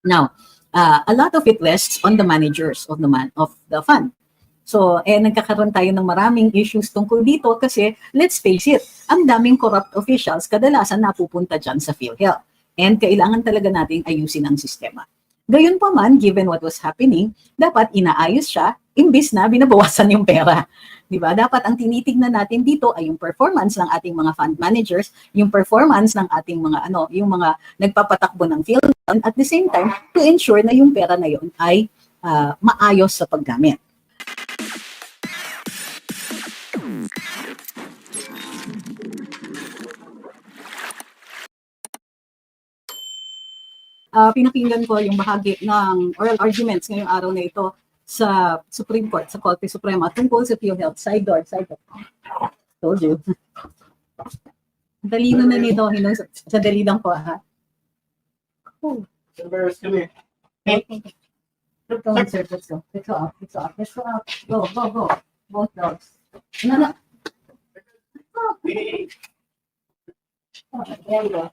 Now, a lot of it rests on the managers of the fund. So, nagkakaroon tayo ng maraming issues tungkol dito kasi, let's face it, ang daming corrupt officials kadalasan napupunta dyan sa PhilHealth. And kailangan talaga nating ayusin ang sistema. Gayunpaman, given what was happening, dapat inaayos siya, imbis na binabawasan yung pera. Diba? Dapat ang tinitignan natin dito ay yung performance ng ating mga fund managers, yung performance ng ating mga yung mga nagpapatakbo ng PhilHealth, and at the same time, to ensure na yung pera na yun ay maayos sa paggamit. Pinakinggan ko yung bahagi ng oral arguments ngayong araw na ito sa Supreme Court, sa Korte Suprema, tungkol sa PhilHealth. Side door. Told you. Dalino na nito, sa dalidang ko, ha? Oh. Embarrassed kami. Let's go. Let's go up. Go. Both dogs. No. Oh, there you go.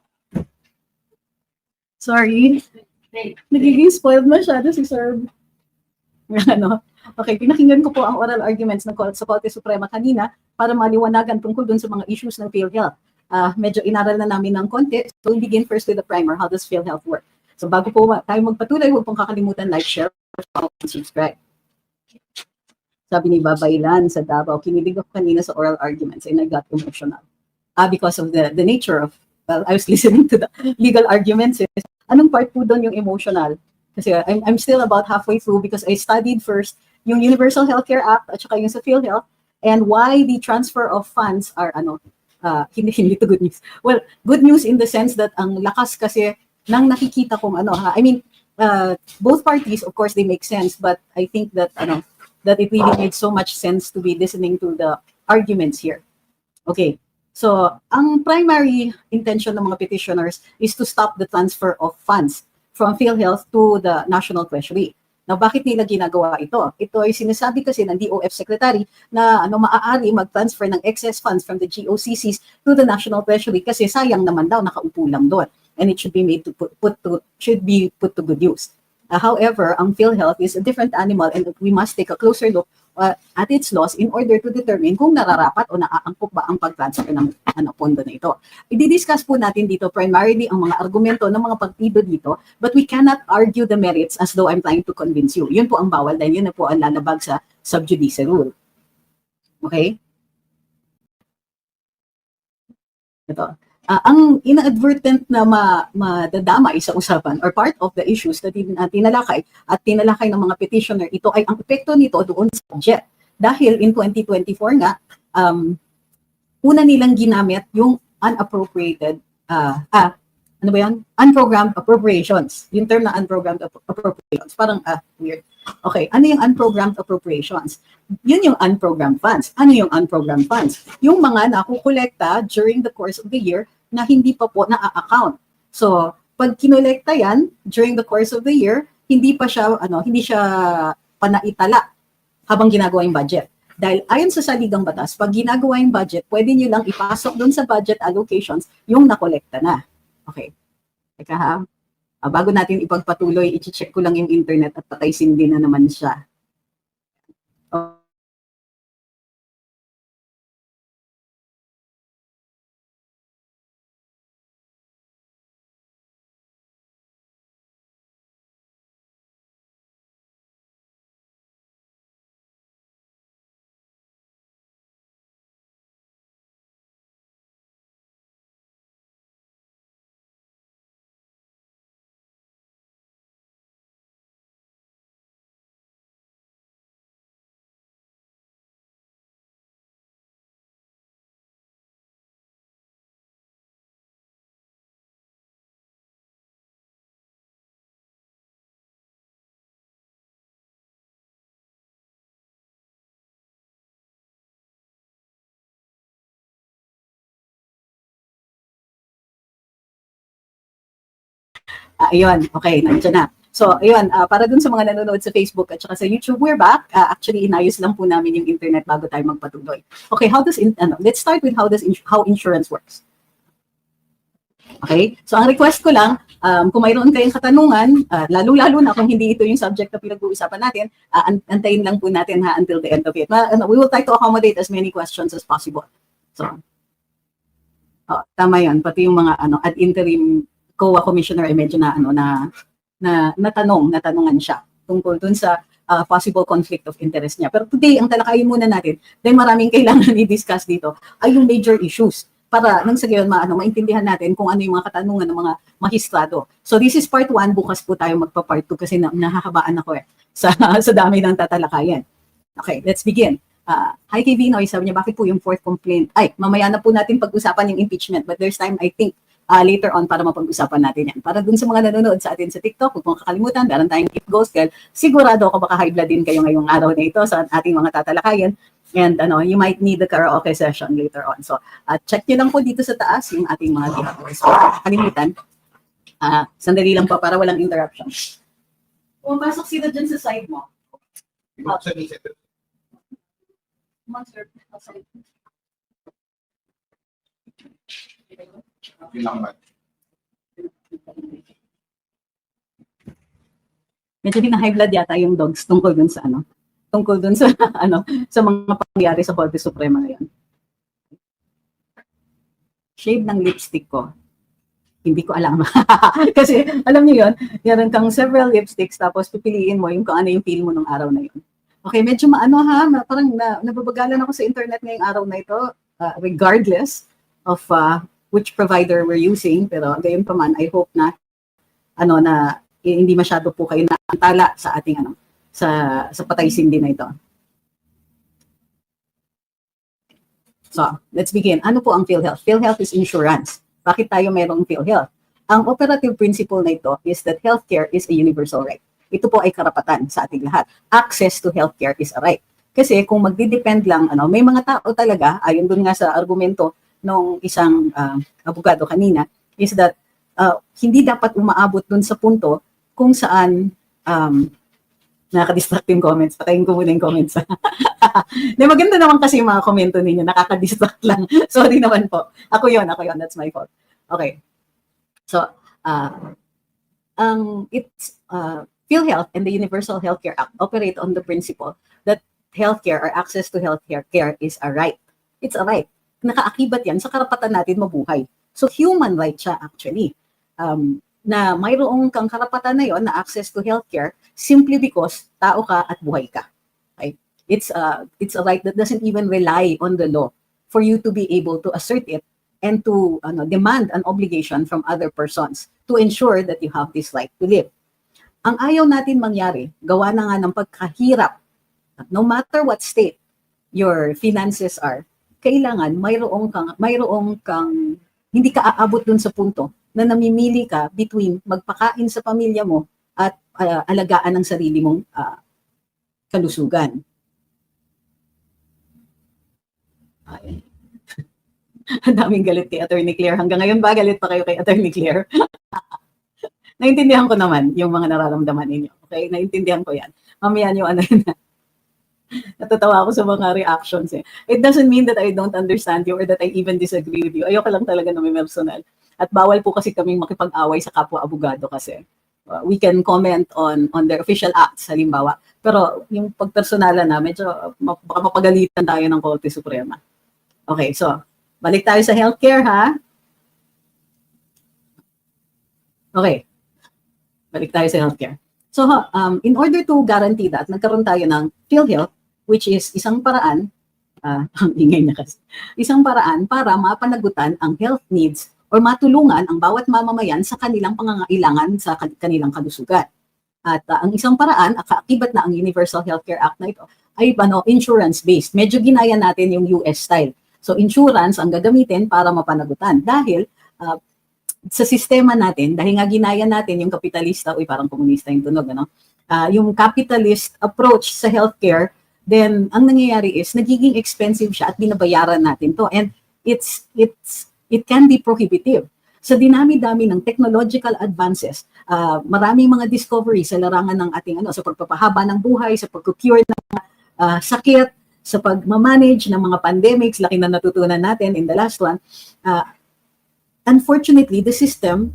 Sorry. Nagiging spoiled masyado si Sir. Okay, pinakinggan ko po ang oral arguments ng sa Korte Suprema kanina para maliwanagan tungkol dun sa mga issues ng PhilHealth. Medyo inaral na namin ng konti. So we begin first with the primer. How does PhilHealth work? So bago po tayo magpatuloy, huwag pong kakalimutan like, share, and subscribe. Sabi ni Babaylan sa Davao, kinilig ako kanina sa oral arguments and I got emotional. Because of the nature of, well, I was listening to the legal arguments. Anong part po doon yung emotional? Kasi I'm still about halfway through because I studied first yung Universal Healthcare Act at saka yung sa PhilHealth and why the transfer of funds are hindi to good news. Well, good news in the sense that ang lakas kasi nang nakikita kong I mean, both parties, of course, they make sense, but I think that that it really makes so much sense to be listening to the arguments here. Okay. So, ang primary intention ng mga petitioners is to stop the transfer of funds from PhilHealth to the National Treasury. Now, bakit nila ginagawa ito? Ito ay sinasabi kasi ng DOF Secretary na maaari mag-transfer ng excess funds from the GOCCs to the National Treasury kasi sayang naman daw nakaupo lang doon and it should be made to put to good use. However, ang PhilHealth is a different animal and we must take a closer look at its laws in order to determine kung nararapat o naaangkop ba ang pag-transfer ng pondo na ito. I-discuss po natin dito primarily ang mga argumento ng mga partido dito, but we cannot argue the merits as though I'm trying to convince you. Yun po ang bawal dahil yun na po ang lalabag sa sub judice rule. Okay? Ito. Ang inadvertent na madadamay sa usapan or part of the issues na tinalakay ng mga petitioner, ito ay ang epekto nito doon sa budget. Dahil in 2024 nga, una nilang ginamit yung unappropriated, unprogrammed appropriations. Yung term na unprogrammed appropriations, parang weird. Okay, ano yung unprogrammed appropriations? Yun yung unprogrammed funds. Ano yung unprogrammed funds? Yung mga nakukolekta during the course of the year na hindi pa po na-account. So, pag kinolekta yan during the course of the year, hindi siya panaitala habang ginagawa yung budget. Dahil ayon sa saligang batas, pag ginagawa yung budget, pwede nyo lang ipasok doon sa budget allocations yung nakolekta na. Okay. Teka ha. Bago natin ipagpatuloy, i-check ko lang yung internet at patay sindi na naman siya. Ayun, okay, nandiyan na. So, ayun, para dun sa mga nanonood sa Facebook at saka sa YouTube, we're back. Actually, inayos lang po namin yung internet bago tayo magpatuloy. Okay, let's start with how insurance works. Okay? So ang request ko lang, kung mayroon kayong katanungan, lalong-lalo na kung hindi ito yung subject na pinag-uusapan natin, antayin lang po natin ha until the end of it. We will try to accommodate as many questions as possible. So, tama yun. Pati yung mga ad interim COA commissioner ay medyo natanungan siya tungkol dun sa possible conflict of interest niya. Pero today, ang talakayin muna natin, dahil maraming kailangan i-discuss dito, ay yung major issues para nang sa gayon maintindihan natin kung ano yung mga katanungan ng mga magistrado. So this is part 1, bukas po tayo magpa-part 2 kasi nahahabaan ako sa dami ng tatalakayan. Okay, let's begin. Hi kay Vinoy, sabi niya, bakit po yung fourth complaint? Ay, mamaya na po natin pag-usapan yung impeachment, but there's time, I think, later on para mapag-usapan natin yan. Para dun sa mga nanonood sa atin sa TikTok, huwag mong kakalimutan, meron tayong It Goes Girl. Sigurado ako baka high blood din kayo ngayong araw na ito sa ating mga tatalakayan. And you might need the karaoke session later on. So, check nyo lang po dito sa taas yung ating mga ginagawa. So, kakalimutan. Sandali lang po para walang interruption. Pumapasok sila dyan sa side mo. Medyo din na high blood yata yung dogs tungkol dun sa sa mga pangyayari sa Korte Suprema ngayon. Shade ng lipstick ko. Hindi ko alam. Kasi alam niyo yun, meron kang several lipsticks tapos pipiliin mo yung kung ano yung feel mo nung araw na yun. Okay, medyo parang nababagalan ako sa internet ngayong araw na ito, regardless of which provider we're using, pero gayon pa man, I hope na hindi masyado po kayo naantala sa ating sa patay sindi na ito. So, let's begin. Ano po ang PhilHealth? PhilHealth is insurance. Bakit tayo mayroong PhilHealth? Ang operative principle na ito is that healthcare is a universal right. Ito po ay karapatan sa ating lahat. Access to healthcare is a right. Kasi kung magdidepend lang, may mga tao talaga, ayon dun nga sa argumento ng isang abogado kanina, is that hindi dapat umaabot dun sa punto kung saan nakaka-distract yung comments. Patayin ko muna yung comments. Maganda naman kasi yung mga komento ninyo. Nakaka-distract lang. Sorry naman po. Ako yon. That's my fault. Okay. So, PhilHealth and the Universal Healthcare Act operate on the principle that healthcare or access to healthcare is a right. It's a right. Nakaakibat yan sa karapatan natin mabuhay. So, human right siya actually. Na mayroong kang karapatan na yon na access to healthcare simply because tao ka at buhay ka. Okay? It's a right that doesn't even rely on the law for you to be able to assert it and to demand an obligation from other persons to ensure that you have this right to live. Ang ayaw natin mangyari, gawa na nga ng pagkahirap, no matter what state your finances are, kailangan mayroong kang hindi ka aabot dun sa punto na namimili ka between magpakain sa pamilya mo at alagaan ang sarili mong kalusugan. Ang daming galit kay Attorney Claire. Hanggang ngayon ba galit pa kayo kay Attorney Claire? Naintindihan ko naman yung mga nararamdaman ninyo. Okay? Naintindihan ko yan. Mamaya nyo natatawa ako sa mga reactions eh. It doesn't mean that I don't understand you or that I even disagree with you. Ayoko lang talaga na may personal. At bawal po kasi kaming makipag-away sa kapwa abogado kasi we can comment on their official acts halimbawa. Pero yung pagpersonalan na medyo baka mapagalitan tayo ng Korte Suprema. Okay, so balik tayo sa healthcare ha. Okay. Balik tayo sa healthcare. So, in order to guarantee that, nagkaroon tayo ng PhilHealth, which is isang paraan, ang ingay niya kasi, isang paraan para mapanagutan ang health needs or matulungan ang bawat mamamayan sa kanilang pangangailangan sa kanilang kalusugan. At ang isang paraan, kaakibat na ang Universal Healthcare Act na ito, ay insurance-based. Medyo ginaya natin yung US style. So, insurance ang gagamitin para mapanagutan. Dahil, sa sistema natin, dahil nga ginaya natin yung kapitalista, parang komunista yung tunog, yung capitalist approach sa healthcare, then ang nangyayari is nagiging expensive siya at binabayaran natin to. And it can be prohibitive. Sa dinami-dami ng technological advances, maraming mga discovery sa larangan ng ating sa pagpapahaba ng buhay, sa pag-cure ng sakit, sa pag-manage ng mga pandemics, laki na natutunan natin in the last one. unfortunately, the system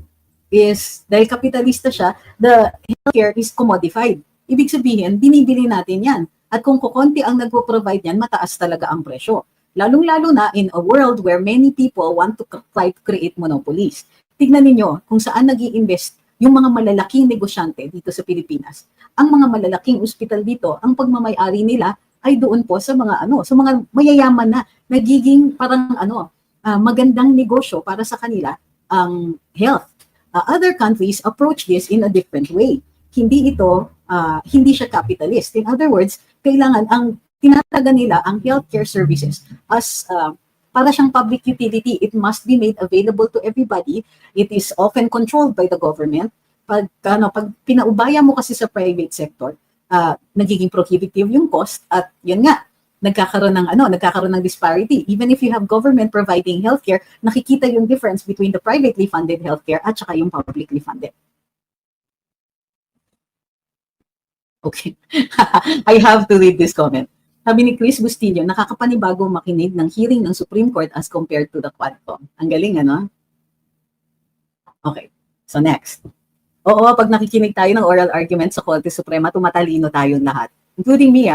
is, dahil kapitalista siya, the healthcare is commodified. Ibig sabihin, binibili natin yan. At kung kukonti ang nagpo-provide yan, mataas talaga ang presyo. Lalong-lalo na in a world where many people want to try to create monopolies. Tignan ninyo kung saan nag-i-invest yung mga malalaking negosyante dito sa Pilipinas. Ang mga malalaking ospital dito, ang pagmamay-ari nila ay doon po sa mga sa mga mayayaman na nagiging parang magandang negosyo para sa kanila ang health. Other countries approach this in a different way. Hindi siya capitalist. In other words, kailangan ang tinataga nila ang healthcare services as para siyang public utility. It must be made available to everybody. It is often controlled by the government. Pag pinaubaya mo kasi sa private sector, nagiging prohibitive yung cost at yun nga, nagkakaroon ng disparity. Even if you have government providing healthcare, nakikita yung difference between the privately funded healthcare at saka yung publicly funded. Okay. I have to read this comment. Sabi ni Chris Bustillo, nakakapanibago makinig ng hearing ng Supreme Court as compared to the Quadcom. Ang galing, Okay. So next. Oo, pag nakikinig tayo ng oral argument sa Korte Suprema, tumatalino tayong lahat. Including me,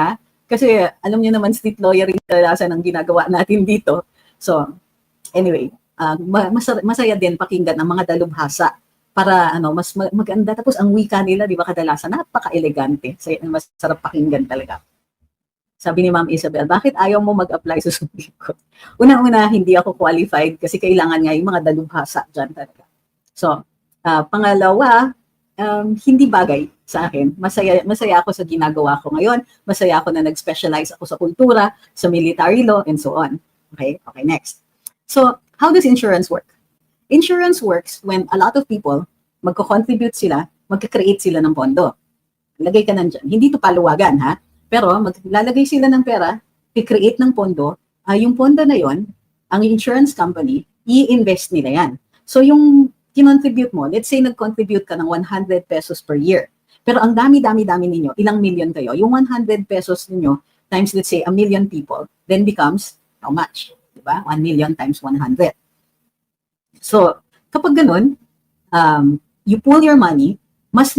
kasi alam niyo naman, state lawyer yung kadalasan ng ginagawa natin dito. So, anyway, masaya din pakinggan ang mga dalubhasa para mas maganda. Tapos ang wika nila, di ba, kadalasan napaka-elegante. Masarap pakinggan talaga. Sabi ni Ma'am Isabel, bakit ayaw mo mag-apply sa Supreme Court? Una-una, hindi ako qualified kasi kailangan nga yung mga dalubhasa dyan talaga. So, pangalawa, hindi bagay sa akin. Masaya ako sa ginagawa ko ngayon. Masaya ako na nag-specialize ako sa kultura, sa military law, and so on. Okay, next. So, how does insurance work? Insurance works when a lot of people magko-contribute sila, magka-create sila ng pondo. Lagay ka nandyan. Hindi to paluwagan, Pero maglalagay sila ng pera, i-create ng pondo, yung pondo na yon, ang insurance company, i-invest nila yan. So, yung kinontribute mo, let's say nag-contribute ka ng 100 pesos per year. Pero ang dami ninyo, ilang million kayo, yung 100 pesos ninyo times let's say 1 million people, then becomes how much? Diba? 1 million times 100. So, kapag ganun, you pool your money, mas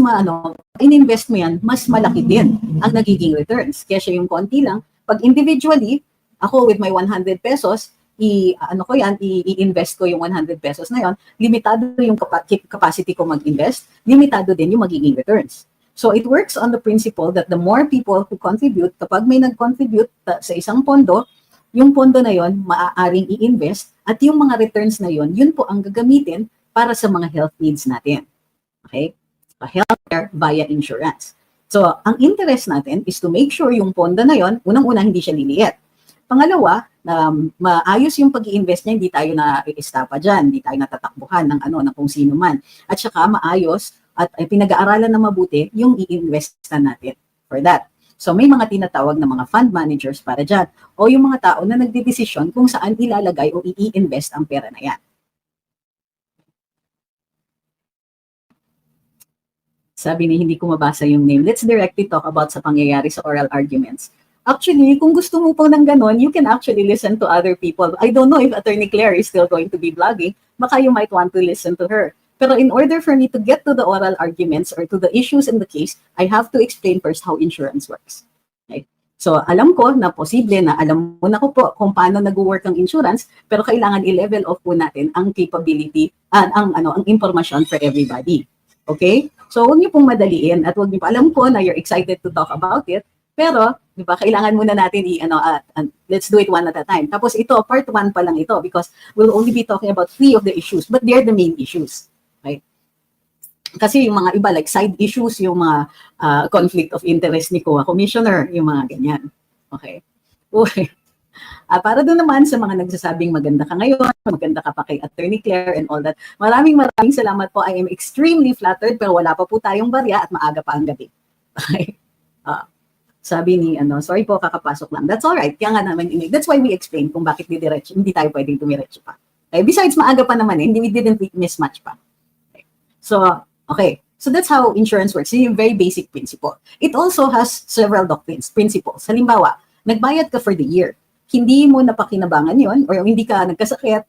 in-invest mo yan, mas malaki din ang nagiging returns. Kaya siya yung konti lang. Pag individually, ako with my 100 pesos, i-invest ko yung 100 pesos na yon, limitado yung capacity ko mag-invest, limitado din yung magiging returns. So it works on the principle that the more people who contribute, kapag may nag-contribute sa isang pondo, yung pondo na yon maaaring i-invest at yung mga returns na yon, yun po ang gagamitin para sa mga health needs natin. Okay? Healthcare via insurance. So ang interest natin is to make sure yung pondo na yon, unang-una hindi siya liliit. Pangalawa, maayos yung pag-i-invest niya, hindi tayo na-istapa dyan, hindi tayo natatakbuhan ng kung sino man. At saka maayos at pinag-aaralan na mabuti yung i-investan natin for that. So may mga tinatawag na mga fund managers para dyan o yung mga tao na nagdedesisyon kung saan ilalagay o i-invest ang pera na yan. Sabi ni, hindi ko mabasa yung name. Let's directly talk about sa pangyayari sa oral arguments. Actually, kung gusto mo po ng ganon, you can actually listen to other people. I don't know if Attorney Claire is still going to be vlogging. Baka you might want to listen to her. Pero in order for me to get to the oral arguments or to the issues in the case, I have to explain first how insurance works. Okay? So, alam ko na posible na alam mo na ko po kung paano nag-work ang insurance, pero kailangan i-level off po natin ang capability, ang information for everybody. Okay? So, huwag niyo pong madaliin at huwag niyo pa, alam ko na you're excited to talk about it, pero, di ba, kailangan muna natin let's do it one at a time. Tapos ito, part 1 pa lang ito because we'll only be talking about 3 of the issues, but they're the main issues. Right? Kasi yung mga iba, like side issues, yung mga conflict of interest ni COA Commissioner, yung mga ganyan. Okay? Okay. Para doon naman sa mga nagsasabing maganda ka ngayon, maganda ka pa kay Attorney Claire and all that. Maraming salamat po. I am extremely flattered pero wala pa po tayong barya at maaga pa ang gabi. Okay? Sabi ni, sorry po, kakapasok lang. That's all right. Kaya nga naman, that's why we explain kung bakit hindi tayo pwedeng tumiretso pa. Okay? Besides, maaga pa naman we didn't mismatch pa. Okay. So that's how insurance works. Yung very basic principle. It also has several principles. Halimbawa, nagbayad ka for the year. Hindi mo napakinabangan yon or hindi ka nagkasakit,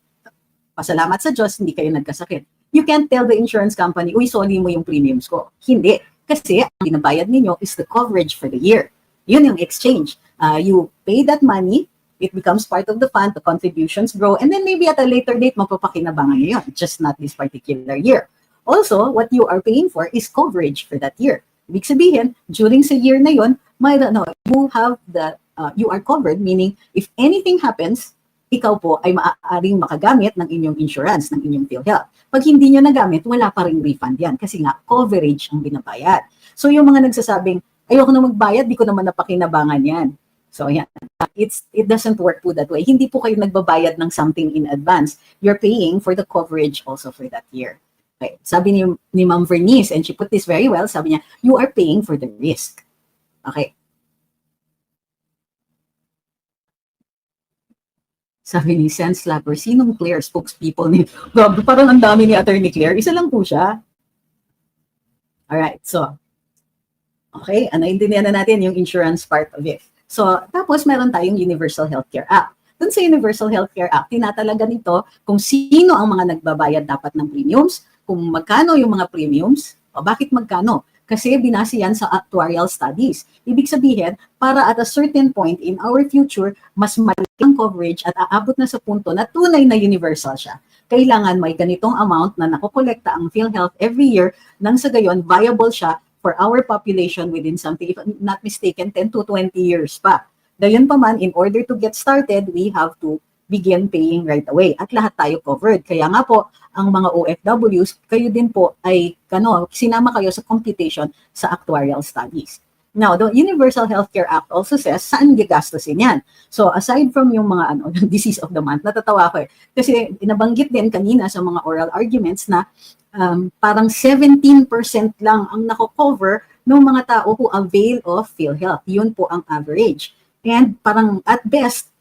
pasalamat sa Diyos, hindi kayo nagkasakit. You can't tell the insurance company, uy, soli mo yung premiums ko. Hindi. Kasi ang binabayad ninyo is the coverage for the year. Yun yung exchange. You pay that money, it becomes part of the fund, the contributions grow, and then maybe at a later date, magpapakinabangan nyo yun, just not this particular year. Also, what you are paying for is coverage for that year. Ibig sabihin, during sa year na yun, you are covered, meaning if anything happens, ikaw po ay maaaring makagamit ng inyong insurance, ng inyong PhilHealth. Pag hindi nyo nagamit, wala pa ring refund yan kasi nga coverage ang binabayad. So yung mga nagsasabing, ayoko na magbayad, di ko naman napakinabangan yan. So yan, it doesn't work po that way. Hindi po kayo nagbabayad ng something in advance. You're paying for the coverage also for that year. Okay. Sabi ni Ma'am Vernice, and she put this very well, sabi niya, you are paying for the risk. Okay. Sabi ni Sense Slapper, sinong Claire spokespeople ni... Grabe, parang ang dami ni Attorney Claire. Isa lang po siya. Alright, so. Okay, naintindihan na natin yung insurance part of it. So, tapos meron tayong Universal Healthcare Act. Dun sa Universal Healthcare Act, tinatalaga nito kung sino ang mga nagbabayad dapat ng premiums, kung magkano yung mga premiums, o bakit magkano. Kasi binase yan sa actuarial studies. Ibig sabihin, para at a certain point in our future, mas malaki ang coverage at aabot na sa punto na tunay na universal siya. Kailangan may ganitong amount na nakokolekta ang PhilHealth every year nang sa gayon, viable siya for our population within something, if I'm not mistaken, 10 to 20 years pa. Gayon pa man, in order to get started, we have to begin paying right away. At lahat tayo covered. Kaya nga po, ang mga OFWs, kayo din po ay sinama kayo sa computation sa actuarial studies. Now, the Universal Healthcare Act also says saan gagastusin yan. So, aside from yung mga disease of the month, natatawa ko eh. Kasi inabanggit din kanina sa mga oral arguments na parang 17% lang ang nako-cover ng mga tao who avail of PhilHealth. Yun po ang average. And parang at best,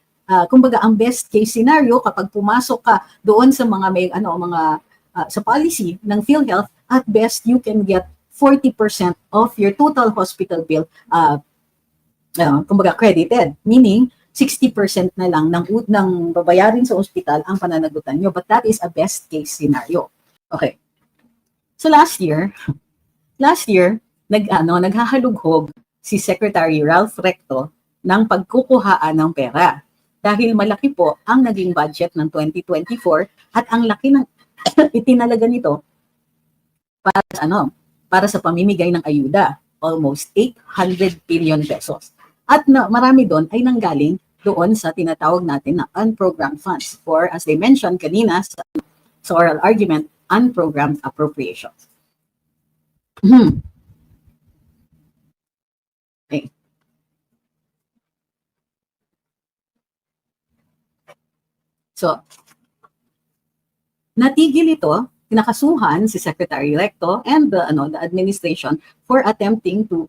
kumbaga ang best case scenario kapag pumasok ka doon sa mga sa policy ng PhilHealth, at best you can get 40% of your total hospital bill kumbaga credited, meaning 60% na lang ng babayarin sa ospital ang pananagutan nyo, but that is a best case scenario. Okay. So last year naghahalughog si Secretary Ralph Recto ng pagkukuhaan ng pera. Dahil malaki po ang naging budget ng 2024 at ang laki ng itinalaga nito para sa pamimigay ng ayuda, almost 800 billion pesos. At marami doon ay nanggaling doon sa tinatawag natin na unprogrammed funds, or as they mentioned kanina sa oral argument, unprogrammed appropriations. Okay. So, natigil ito, pinakasuhan si Secretary Recto and the administration for attempting to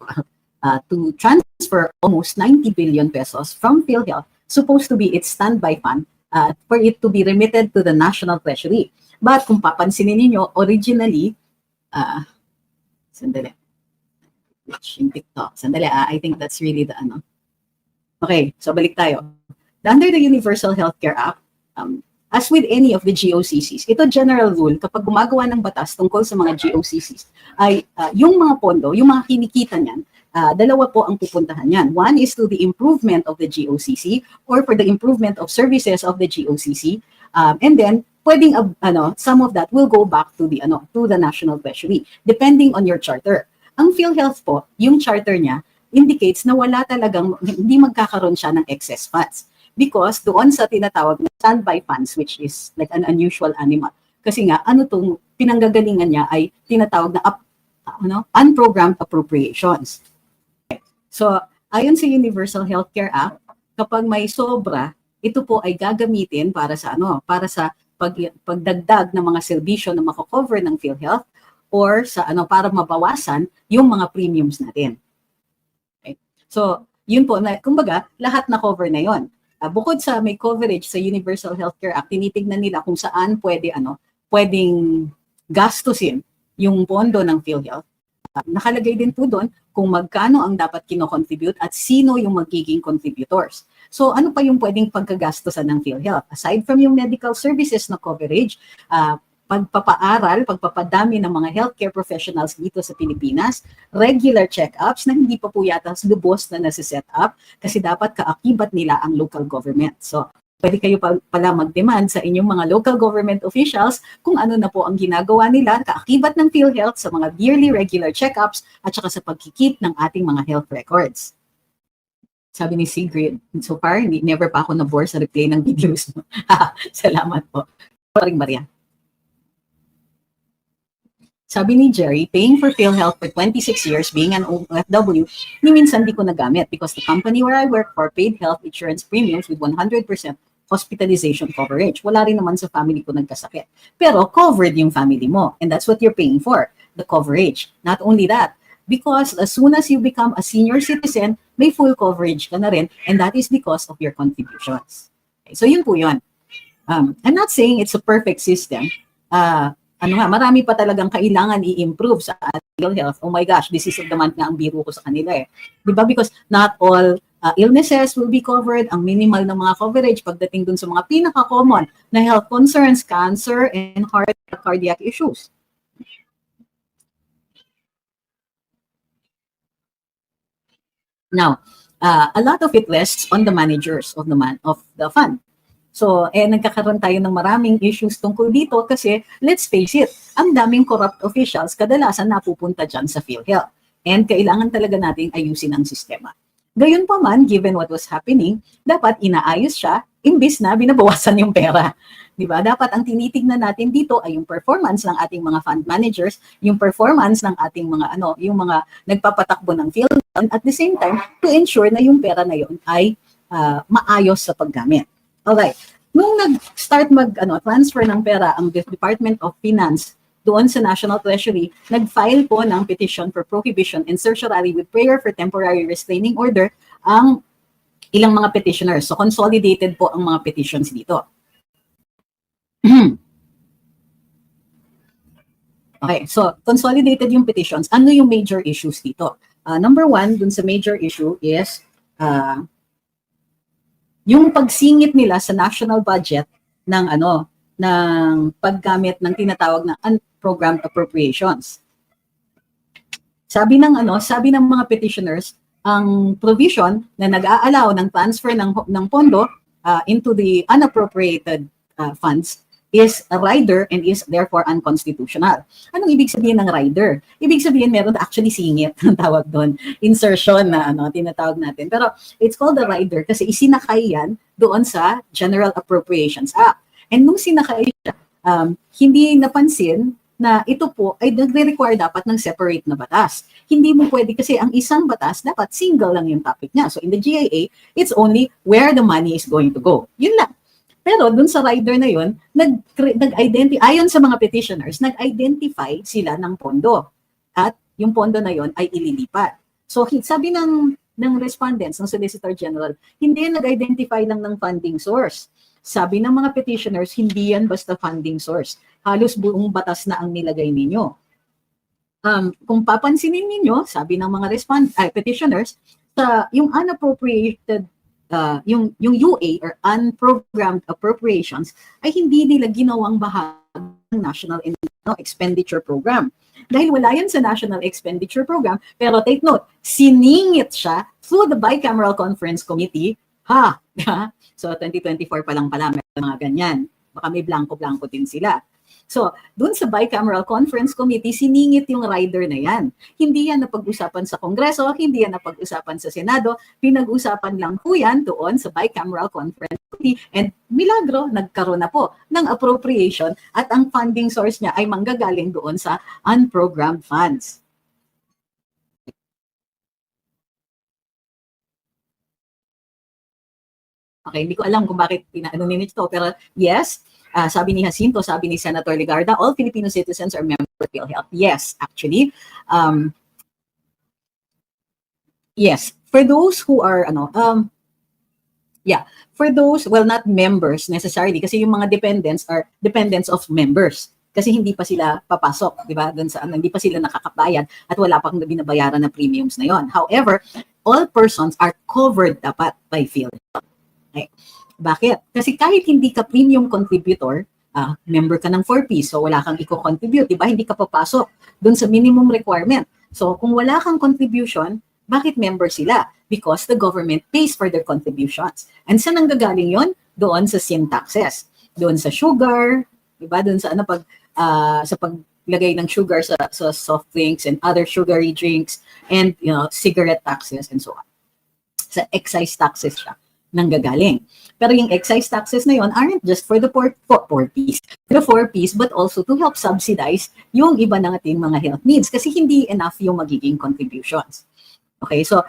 transfer almost 90 billion pesos from PhilHealth, supposed to be its standby fund, for it to be remitted to the National Treasury. But kung papansinin niyo, originally, sandali, yung TikTok, sandali, I think that's really the Okay, so balik tayo. Under the Universal Healthcare Act, as with any of the GOCCs, ito general rule, kapag gumagawa ng batas tungkol sa mga GOCCs, ay yung mga pondo, yung mga kinikita niyan, dalawa po ang pupuntahan niyan. One is to the improvement of the GOCC or for the improvement of services of the GOCC. And then, pwedeng some of that will go back to the National Treasury, depending on your charter. Ang PhilHealth po, yung charter niya, indicates na hindi magkakaroon siya ng excess funds. Because doon sa tinatawag na standby funds, which is like an unusual animal. Kasi nga, tong pinanggagalingan niya ay tinatawag na unprogrammed appropriations. Okay. So, ayon sa Universal Healthcare Act, kapag may sobra, ito po ay gagamitin para sa pagdagdag ng mga serbisyo na mako-cover ng PhilHealth or sa para mabawasan yung mga premiums natin. Okay. So, yun po, kumbaga, lahat na cover na yon. Bukod sa may coverage sa Universal Healthcare Act, tinitignan nila kung saan pwedeng gastusin yung pondo ng PhilHealth. Nakalagay din po doon kung magkano ang dapat kino-contribute at sino yung magiging contributors. So ano pa yung pwedeng pagkagastosan ng PhilHealth? Aside from yung medical services na coverage, pagpapaaral, pagpapadami ng mga healthcare professionals dito sa Pilipinas, regular check-ups na hindi pa po yata lubos na nasiset up kasi dapat kaakibat nila ang local government. So pwede kayo pala mag-demand sa inyong mga local government officials kung ano na po ang ginagawa nila kaakibat ng PhilHealth sa mga yearly regular check-ups at saka sa pagkikip ng ating mga health records. Sabi ni Sigrid, so far, never pa ako na-bore sa replay ng videos mo. Salamat po. Paring Maria. Sabi ni Jerry, paying for PhilHealth for 26 years being an OFW, ni minsan di ko nagamit because the company where I work for paid health insurance premiums with 100% hospitalization coverage. Wala rin naman sa family ko nagkasakit. Pero covered yung family mo. And that's what you're paying for, the coverage. Not only that, because as soon as you become a senior citizen, may full coverage ka na rin. And that is because of your contributions. Okay, so yun po yun. I'm not saying it's a perfect system. Marami pa talagang kailangan i-improve sa ating health. Oh my gosh, this is the month nga ang biro ko sa kanila eh. Diba? Because not all illnesses will be covered. Ang minimal ng mga coverage pagdating dun sa mga pinaka-common na health concerns, cancer, and cardiac issues. Now, a lot of it rests on the managers of the fund. So, nagkakaroon tayo ng maraming issues tungkol dito kasi, let's face it, ang daming corrupt officials kadalasan napupunta dyan sa PhilHealth. And kailangan talaga natin ayusin ang sistema. Gayon pa man, given what was happening, dapat inaayos siya, imbis na binabawasan yung pera. Diba? Dapat ang tinitignan natin dito ay yung performance ng ating mga fund managers, yung performance ng ating mga yung mga nagpapatakbo ng PhilHealth, and at the same time, to ensure na yung pera na yun ay maayos sa paggamit. Alright, nung nag-start transfer ng pera ang Department of Finance doon sa National Treasury, nag-file po ng petition for prohibition and certiorari with prayer for temporary restraining order ang ilang mga petitioners. So consolidated po ang mga petitions dito. Okay, so consolidated yung petitions. Ano yung major issues dito? Number one, dun sa major issue is yung pagsingit nila sa national budget ng ng paggamit ng tinatawag na unprogrammed appropriations. Sabi ng mga petitioners, ang provision na nag-aalaw ng transfer ng pondo into the unappropriated funds is a rider and is therefore unconstitutional. Anong ibig sabihin ng rider? Ibig sabihin meron actually singit ang tawag doon, insertion na tinatawag natin. Pero it's called a rider kasi isinakay yan doon sa General Appropriations Act. And nung sinakay siya, hindi napansin na ito po ay nagre-require dapat ng separate na batas. Hindi mo pwede kasi ang isang batas dapat single lang yung topic niya. So in the GIA, it's only where the money is going to go. Yun lang. Pero dun sa rider na yun, ayon sa mga petitioners, nag-identify sila ng pondo. At yung pondo na yun ay ililipat. So sabi ng respondents, ng Solicitor General, hindi yan nag-identify lang ng funding source. Sabi ng mga petitioners, hindi yan basta funding source. Halos buong batas na ang nilagay ninyo. Kung papansinin ninyo, sabi ng mga petitioners, yung unappropriated yung UA or unprogrammed appropriations ay hindi nila ginawang bahagi ng National Expenditure Program. Dahil wala yan sa National Expenditure Program, pero take note, siningit siya through the Bicameral Conference Committee. So 2024 pa lang pala, may mga ganyan. Baka may blanco-blanco din sila. So, dun sa Bicameral Conference Committee, siningit yung rider na yan. Hindi yan napag-usapan sa Kongreso, hindi yan napag-usapan sa Senado, pinag-usapan lang po yan doon sa Bicameral Conference Committee. And milagro, nagkaroon na po ng appropriation at ang funding source niya ay manggagaling doon sa unprogrammed funds. Okay, hindi ko alam kung bakit pinaano nito, pero yes, sabi ni Jacinto, sabi ni Senator Legarda, all Filipino citizens are members of PhilHealth. Yes, actually. Yes, for those who are, for those, well, not members necessarily, kasi yung mga dependents are dependents of members. kasi hindi pa sila papasok, di ba? Doon sa hindi pa sila nakakabayad at wala pang binabayaran na premiums na yon. However, all persons are covered dapat by PhilHealth. Okay. Bakit? Kasi kahit hindi ka premium contributor, member ka ng 4P, so wala kang i-contribute, di ba? Hindi ka papasok doon sa minimum requirement. So kung wala kang contribution, bakit member sila? Because the government pays for their contributions. And saan ang gagaling yon? Doon sa sin taxes, doon sa sugar, di ba? Doon sa sa paglagay ng sugar sa soft drinks and other sugary drinks, and cigarette taxes and so on. Sa excise taxes siya nanggagaling. Pero yung excise taxes na yon aren't just for the 4Ps, but also to help subsidize yung iba ng ating mga health needs kasi hindi enough yung magiging contributions. Okay, so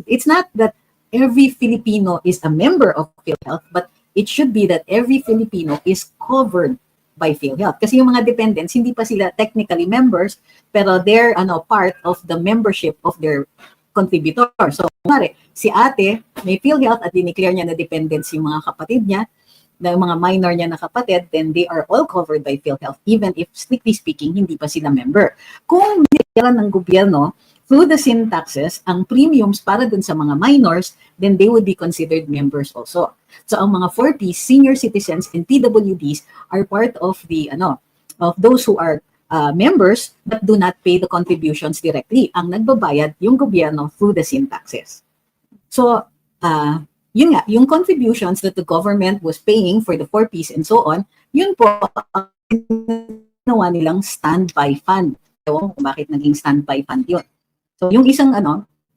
it's not that every Filipino is a member of PhilHealth, but it should be that every Filipino is covered by PhilHealth. Kasi yung mga dependents, hindi pa sila technically members, pero they're part of the membership of their contributor. So, kumari, si ate, may PhilHealth at dineclare niya na dependents yung mga kapatid niya, na mga minor niya na kapatid, then they are all covered by PhilHealth, even if, strictly speaking, hindi pa sila member. Kung dineclare ng gobyerno, through the sin taxes, ang premiums para dun sa mga minors, then they would be considered members also. So, ang mga 4Ps, senior citizens, and PWDs are part of the, of those who are members but do not pay the contributions directly. Ang nagbabayad yung gobyerno through the sin taxes. So, yun nga, yung contributions that the government was paying for the 4Ps and so on, yun po ang ginawa nilang standby fund. Ewan kung bakit naging standby fund yun. So, yung isang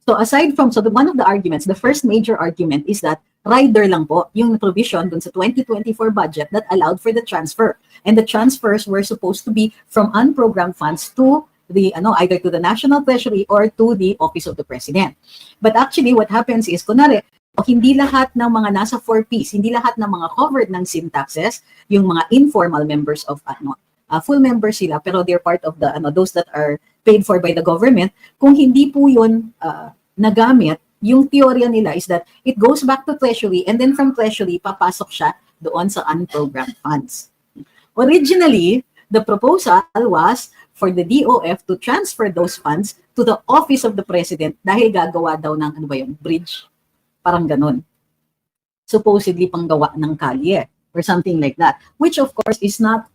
so aside from, one of the arguments, the first major argument is that rider lang po yung provision dun sa 2024 budget that allowed for the transfer. And the transfers were supposed to be from unprogrammed funds to the, either to the National Treasury or to the Office of the President. But actually, what happens is, kunwari, hindi lahat ng mga nasa 4Ps, hindi lahat ng mga covered ng sin taxes, yung mga informal members of, full members sila, pero they're part of the, those that are paid for by the government. Kung hindi po yun nagamit, yung teorya nila is that it goes back to Treasury and then from Treasury, papasok siya doon sa unprogrammed funds. Originally, the proposal was for the DOF to transfer those funds to the Office of the President dahil gagawa daw ng, bridge. Parang ganun. Supposedly panggawa ng kalye or something like that. Which of course is not,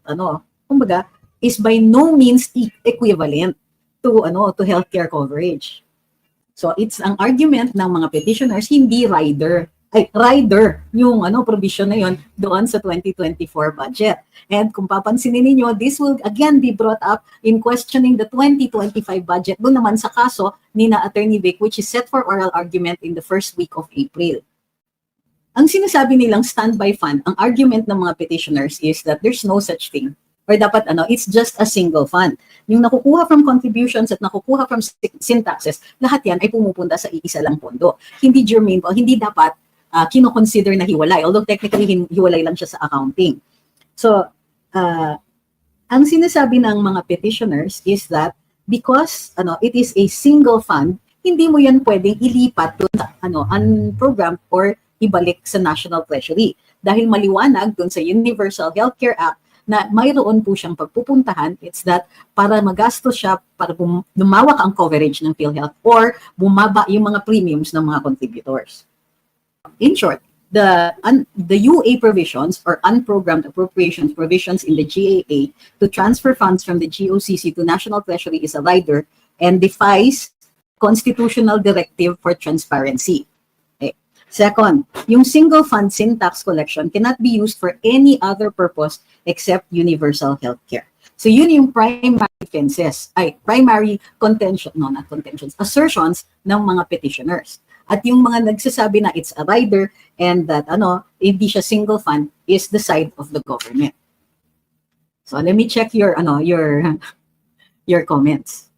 kumbaga, is by no means equivalent to healthcare coverage. So it's ang argument ng mga petitioners, hindi rider yung provision na yon doon sa 2024 budget. And kung papansinin niyo, this will again be brought up in questioning the 2025 budget doon naman sa kaso ni na Attorney Vic, which is set for oral argument in the first week of April. Ang sinasabi nilang standby fund, ang argument ng mga petitioners is that there's no such thing. Or dapat it's just a single fund. Yung nakukuha from contributions at nakukuha from sin taxes, lahat yan ay pumupunta sa iisa lang pondo. Hindi germane po, hindi dapat kino-consider na hiwalay. Although technically hiwalay lang siya sa accounting. So, ang sinasabi ng mga petitioners is that because it is a single fund, hindi mo yan pwedeng ilipat doon sa unprogrammed or ibalik sa National Treasury. Dahil maliwanag doon sa Universal Healthcare Act na mayroon po siyang pagpupuntahan, it's that para magastos siya, para lumawak ang coverage ng PhilHealth or bumaba yung mga premiums ng mga contributors. In short, the UA provisions or unprogrammed appropriations provisions in the GAA to transfer funds from the GOCC to National Treasury is a rider and defies constitutional directive for transparency. Second, yung single fund sin tax collection cannot be used for any other purpose except universal healthcare. So yun yung primary assertions ng mga petitioners. At yung mga nagsasabi na it's a rider and that hindi siya single fund is the side of the government. So let me check your comments.